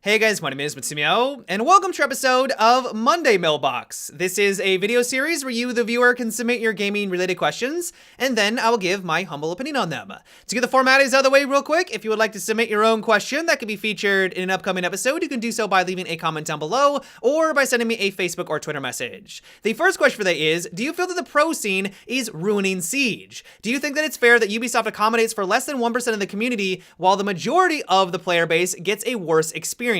Hey guys, my name is Matsumiya, and welcome to our episode of Monday Mailbox. This is a video series where you, the viewer, can submit your gaming-related questions, and then I will give my humble opinion on them. To get the formalities out of the way real quick, if you would like to submit your own question that could be featured in an upcoming episode, you can do so by leaving a comment down below, or by sending me a Facebook or Twitter message. The first question for that is, do you feel that the pro scene is ruining Siege? Do you think that it's fair that Ubisoft accommodates for less than 1% of the community, while the majority of the player base gets a worse experience?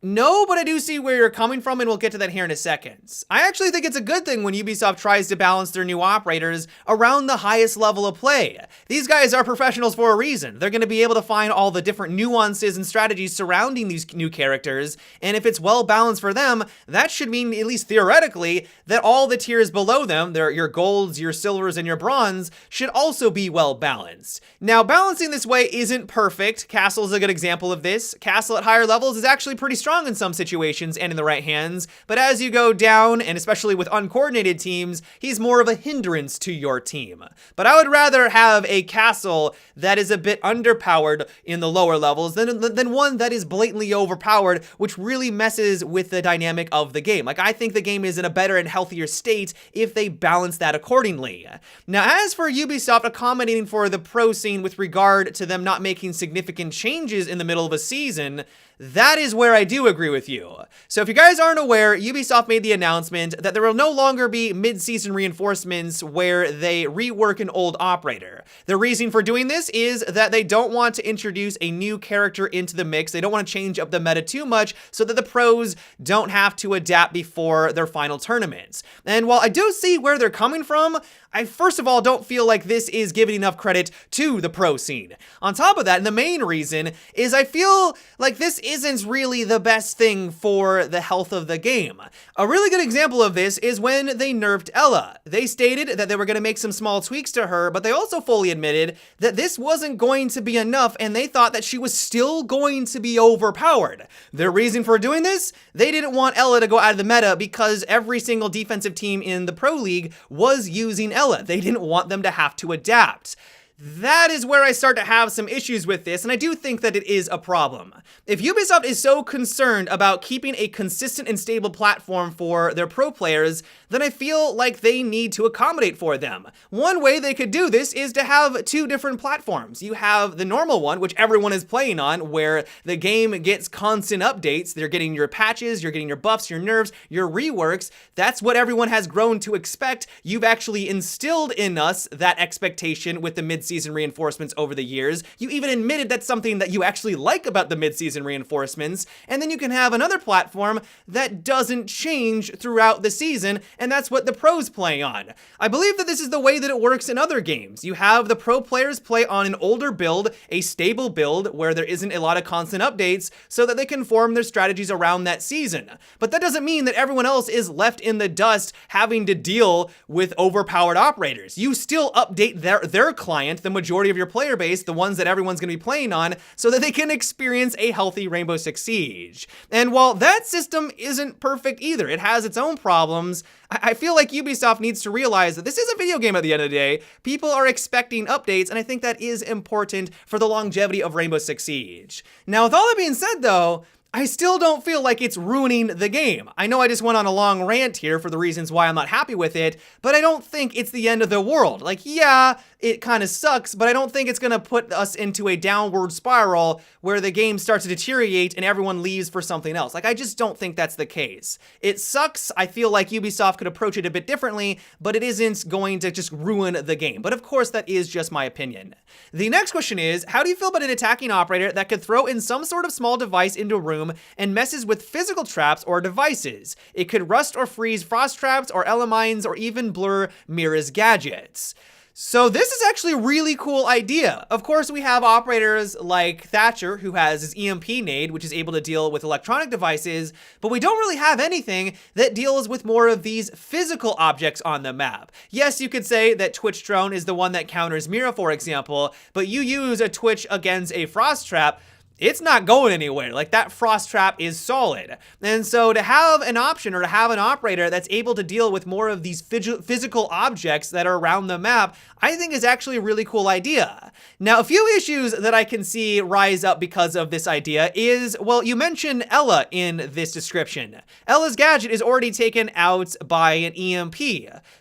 No, but I do see where you're coming from, and we'll get to that here in a second. I actually think it's a good thing when Ubisoft tries to balance their new operators around the highest level of play. These guys are professionals for a reason. They're going to be able to find all the different nuances and strategies surrounding these new characters, and if it's well balanced for them, that should mean, at least theoretically, that all the tiers below them, your golds, your silvers, and your bronze, should also be well balanced. Now, balancing this way isn't perfect. Castle is a good example of this. Castle at higher levels is actually pretty strong in some situations and in the right hands, but as you go down, and especially with uncoordinated teams, he's more of a hindrance to your team. But I would rather have a Castle that is a bit underpowered in the lower levels than one that is blatantly overpowered, which really messes with the dynamic of the game. Like, I think the game is in a better and healthier state if they balance that accordingly. Now, as for Ubisoft accommodating for the pro scene with regard to them not making significant changes in the middle of a season, that is where I do agree with you. So if you guys aren't aware, Ubisoft made the announcement that there will no longer be mid-season reinforcements where they rework an old operator. The reason for doing this is that they don't want to introduce a new character into the mix. They don't want to change up the meta too much so that the pros don't have to adapt before their final tournaments. And while I do see where they're coming from, I first of all don't feel like this is giving enough credit to the pro scene. On top of that, and the main reason is I feel like this isn't really the best thing for the health of the game. A really good example of this is when they nerfed Ela. They stated that they were going to make some small tweaks to her, but they also fully admitted that this wasn't going to be enough, and they thought that she was still going to be overpowered. Their reason for doing this? They didn't want Ela to go out of the meta because every single defensive team in the Pro League was using Ela. They didn't want them to have to adapt. That is where I start to have some issues with this, and I do think that it is a problem. If Ubisoft is so concerned about keeping a consistent and stable platform for their pro players, then I feel like they need to accommodate for them. One way they could do this is to have two different platforms. You have the normal one, which everyone is playing on, where the game gets constant updates. They're getting your patches, you're getting your buffs, your nerfs, your reworks. That's what everyone has grown to expect. You've actually instilled in us that expectation with the mid-season reinforcements over the years. You even admitted that's something that you actually like about the mid-season reinforcements, and then you can have another platform that doesn't change throughout the season, and that's what the pros play on. I believe that this is the way that it works in other games. You have the pro players play on an older build, a stable build, where there isn't a lot of constant updates, so that they can form their strategies around that season. But that doesn't mean that everyone else is left in the dust having to deal with overpowered operators. You still update their client, the majority of your player base, the ones that everyone's going to be playing on, so that they can experience a healthy Rainbow Six Siege. And while that system isn't perfect either, it has its own problems, I feel like Ubisoft needs to realize that this is a video game at the end of the day. People are expecting updates, and I think that is important for the longevity of Rainbow Six Siege. Now, with all that being said, though, I still don't feel like it's ruining the game. I know I just went on a long rant here for the reasons why I'm not happy with it, but I don't think it's the end of the world. Like, yeah, it kind of sucks, but I don't think it's going to put us into a downward spiral where the game starts to deteriorate and everyone leaves for something else. Like, I just don't think that's the case. It sucks. I feel like Ubisoft could approach it a bit differently, but it isn't going to just ruin the game. But of course, that is just my opinion. The next question is, how do you feel about an attacking operator that could throw in some sort of small device into a room and messes with physical traps or devices? It could rust or freeze frost traps or elemines or even blur Mira's gadgets. So this is actually a really cool idea. Of course, we have operators like Thatcher, who has his EMP nade, which is able to deal with electronic devices, but we don't really have anything that deals with more of these physical objects on the map. Yes, you could say that Twitch Drone is the one that counters Mira, for example, but you use a Twitch against a Frost Trap, it's not going anywhere. Like, that frost trap is solid. And so to have an option or to have an operator that's able to deal with more of these physical objects that are around the map, I think is actually a really cool idea. Now, a few issues that I can see rise up because of this idea is, well, you mentioned Ella in this description. Ella's gadget is already taken out by an EMP.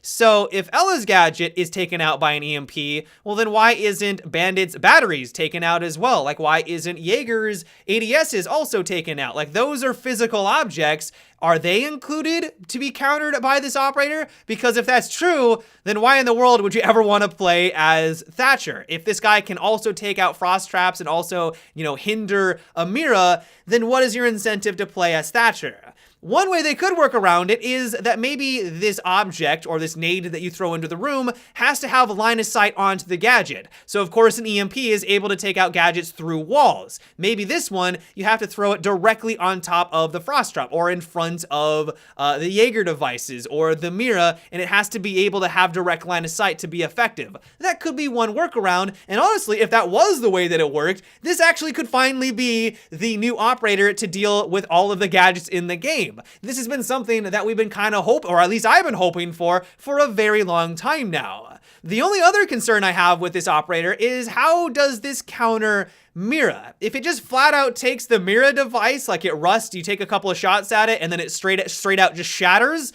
So if Ella's gadget is taken out by an EMP, well, then why isn't Bandit's batteries taken out as well? Like, why isn't Jaeger's ADSs also taken out? Like, those are physical objects. Are they included to be countered by this operator? Because if that's true, then why in the world would you ever want to play as Thatcher? If this guy can also take out frost traps and also, hinder Amira, then what is your incentive to play as Thatcher? One way they could work around it is that maybe this object or this nade that you throw into the room has to have a line of sight onto the gadget. So of course an EMP is able to take out gadgets through walls. Maybe this one, you have to throw it directly on top of the frost trap or in front of the Jaeger devices or the Mira, and it has to be able to have direct line of sight to be effective. That could be one workaround, and honestly, if that was the way that it worked, this actually could finally be the new operator to deal with all of the gadgets in the game. This has been something that we've been kind of hoping, or at least I've been hoping for a very long time now. The only other concern I have with this operator is, how does this counter Mira? If it just flat out takes the Mira device, like it rusts, you take a couple of shots at it, and then it straight out just shatters,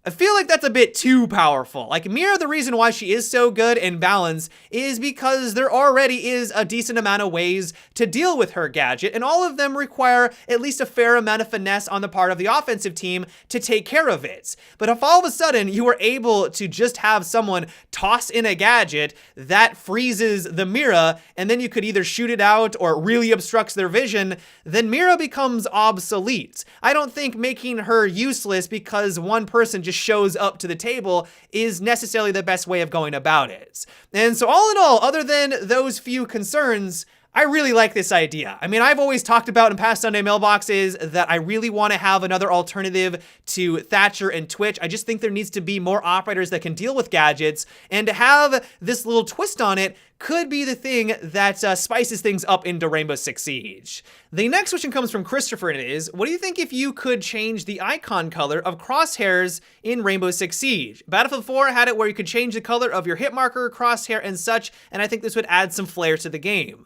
I feel like that's a bit too powerful. Like, Mira, the reason why she is so good and balanced is because there already is a decent amount of ways to deal with her gadget, and all of them require at least a fair amount of finesse on the part of the offensive team to take care of it. But if all of a sudden you were able to just have someone toss in a gadget that freezes the Mira, and then you could either shoot it out or it really obstructs their vision, then Mira becomes obsolete. I don't think making her useless because one person just shows up to the table is necessarily the best way of going about it. And so all in all, other than those few concerns, I really like this idea. I mean, I've always talked about in past Sunday mailboxes that I really want to have another alternative to Thatcher and Twitch. I just think there needs to be more operators that can deal with gadgets, and to have this little twist on it could be the thing that spices things up into Rainbow Six Siege. The next question comes from Christopher, and it is, what do you think if you could change the icon color of crosshairs in Rainbow Six Siege? Battlefield 4 had it where you could change the color of your hit marker, crosshair, and such, and I think this would add some flair to the game.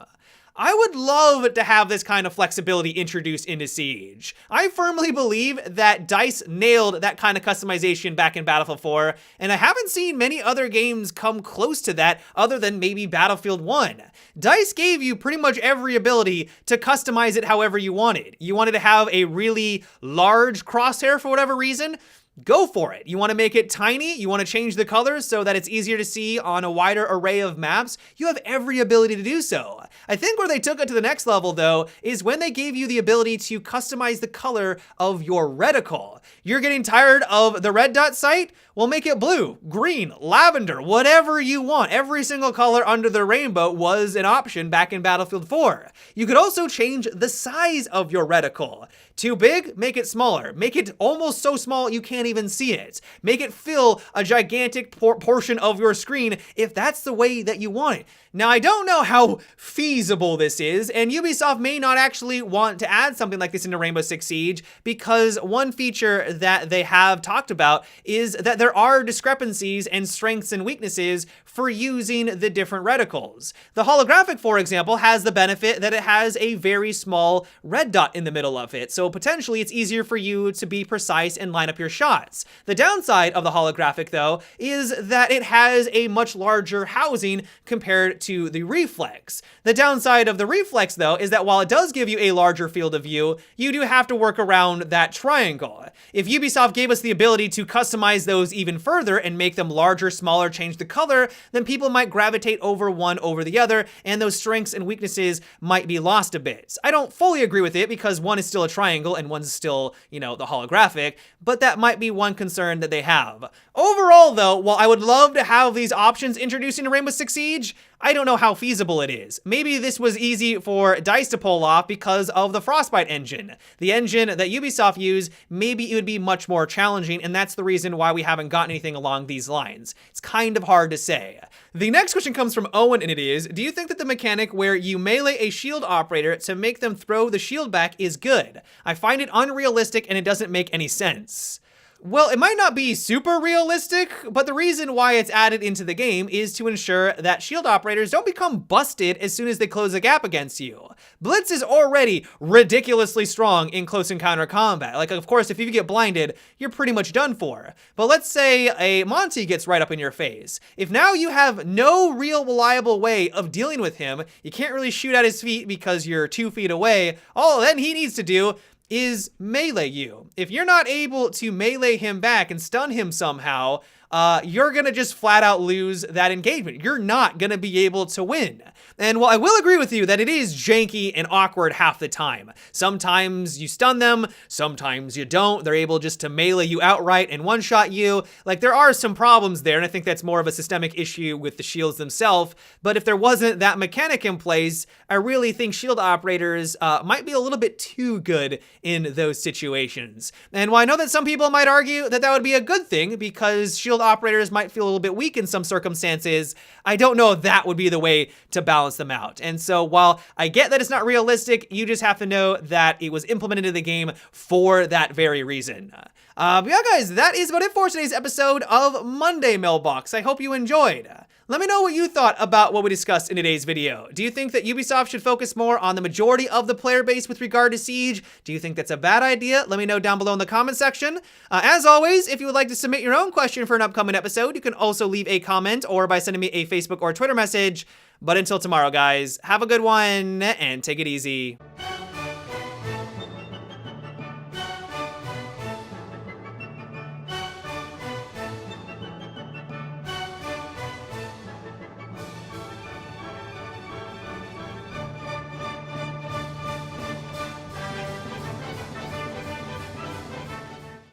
I would love to have this kind of flexibility introduced into Siege. I firmly believe that DICE nailed that kind of customization back in Battlefield 4, and I haven't seen many other games come close to that other than maybe Battlefield 1. DICE gave you pretty much every ability to customize it however you wanted. You wanted to have a really large crosshair for whatever reason? Go for it. You want to make it tiny? You want to change the colors so that it's easier to see on a wider array of maps? You have every ability to do so. I think where they took it to the next level, though, is when they gave you the ability to customize the color of your reticle. You're getting tired of the red dot sight? Well, make it blue, green, lavender, whatever you want. Every single color under the rainbow was an option back in Battlefield 4. You could also change the size of your reticle. Too big? Make it smaller. Make it almost so small you can't even see it. Make it fill a gigantic portion of your screen if that's the way that you want it. Now, I don't know how feasible this is, and Ubisoft may not actually want to add something like this into Rainbow Six Siege, because one feature that they have talked about is that there are discrepancies and strengths and weaknesses for using the different reticles. The holographic, for example, has the benefit that it has a very small red dot in the middle of it, so potentially it's easier for you to be precise and line up your shots. The downside of the holographic, though, is that it has a much larger housing compared to the reflex. The downside of the reflex, though, is that while it does give you a larger field of view, you do have to work around that triangle. If Ubisoft gave us the ability to customize those even further and make them larger, smaller, change the color, then people might gravitate over one over the other, and those strengths and weaknesses might be lost a bit. I don't fully agree with it because one is still a triangle and one's still, the holographic, but that might be be one concern that they have. Overall, though, while I would love to have these options introduced in Rainbow Six Siege, I don't know how feasible it is. Maybe this was easy for DICE to pull off because of the Frostbite engine. The engine that Ubisoft use, maybe it would be much more challenging, and that's the reason why we haven't gotten anything along these lines. It's kind of hard to say. The next question comes from Owen, and it is, do you think that the mechanic where you melee a shield operator to make them throw the shield back is good? I find it unrealistic and it doesn't make any sense. Well, it might not be super realistic, but the reason why it's added into the game is to ensure that shield operators don't become busted as soon as they close a gap against you. Blitz is already ridiculously strong in close encounter combat. Like, of course, if you get blinded, you're pretty much done for. But let's say a Monty gets right up in your face. If now you have no real reliable way of dealing with him, you can't really shoot at his feet because you're 2 feet away, all then he needs to do is melee you. If you're not able to melee him back and stun him somehow, you're gonna just flat out lose that engagement. You're not gonna be able to win. And while I will agree with you that it is janky and awkward half the time, sometimes you stun them, sometimes you don't. They're able just to melee you outright and one-shot you. Like, there are some problems there, and I think that's more of a systemic issue with the shields themselves. But if there wasn't that mechanic in place, I really think shield operators might be a little bit too good in those situations. And while I know that some people might argue that that would be a good thing because shield operators might feel a little bit weak in some circumstances, I don't know if that would be the way to balance them out. And so while I get that it's not realistic, you just have to know that it was implemented in the game for that very reason. But yeah, guys, that is about it for today's episode of Monday Mailbox. I hope you enjoyed. Let me know what you thought about what we discussed in today's video. Do you think that Ubisoft should focus more on the majority of the player base with regard to Siege? Do you think that's a bad idea? Let me know down below in the comment section. As always, if you would like to submit your own question for an upcoming episode, you can also leave a comment or by sending me a Facebook or Twitter message. But until tomorrow, guys, have a good one and take it easy.